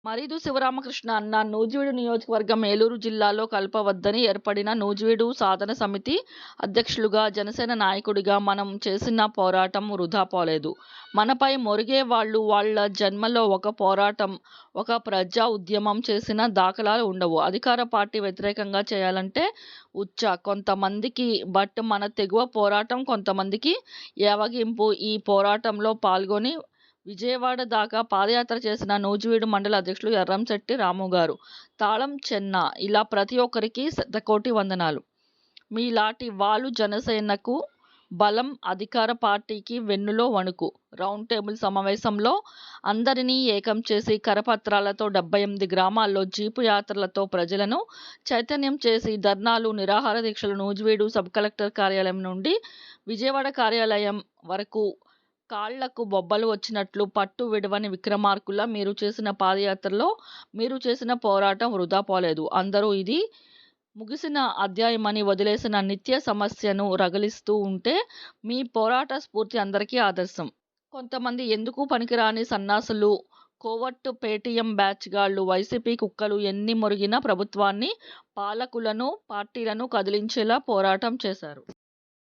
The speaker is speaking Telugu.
మరీదు శివరామకృష్ణ అన్న నూజివీడు నియోజకవర్గం ఏలూరు జిల్లాలో కలపవద్దని ఏర్పడిన నూజివీడు సాధన సమితి అధ్యక్షులుగా, జనసేన నాయకుడిగా మనం చేసిన పోరాటం వృధా పోలేదు. మనపై మొరిగే వాళ్ళు వాళ్ళ జన్మలో ఒక పోరాటం, ఒక ప్రజా ఉద్యమం చేసిన దాఖలాలు ఉండవు. అధికార పార్టీ వ్యతిరేకంగా చేయాలంటే కొంతమందికి, బట్ మన తెగువ పోరాటం కొంతమందికి యావగింపు. ఈ పోరాటంలో పాల్గొని విజయవాడ దాకా పాదయాత్ర చేసిన నూజివీడు మండల అధ్యక్షులు ఎర్రంశెట్టి రాము గారు, తాళం చెన్న, ఇలా ప్రతి ఒక్కరికి శతకోటి వందనాలు. మీలాంటి వాళ్ళు జనసేనకు బలం, అధికార పార్టీకి వెన్నులో వణుకు. రౌండ్ టేబుల్ సమావేశంలో అందరినీ ఏకం చేసి కరపత్రాలతో 78 గ్రామాల్లో జీపు యాత్రలతో ప్రజలను చైతన్యం చేసి ధర్నాలు, నిరాహార దీక్షలు నూజివీడు సబ్ కలెక్టర్ కార్యాలయం నుండి విజయవాడ కార్యాలయం వరకు కాళ్లకు బొబ్బలు వచ్చినట్లు పట్టు విడవని విక్రమార్కుల్లా మీరు చేసిన పాదయాత్రలో మీరు చేసిన పోరాటం వృధా పోలేదు. అందరూ ఇది ముగిసిన అధ్యాయమని వదిలేసిన నిత్య సమస్యను రగిలిస్తూ ఉంటే మీ పోరాట స్ఫూర్తి అందరికీ ఆదర్శం. కొంతమంది ఎందుకు పనికిరాని సన్నాసులు, కోవర్టు పేటీఎం బ్యాచ్ గాళ్లు, వైసీపీ కుక్కలు ఎన్ని మొరిగినా ప్రభుత్వాన్ని, పాలకులను, పార్టీలను కదిలించేలా పోరాటం చేశారు.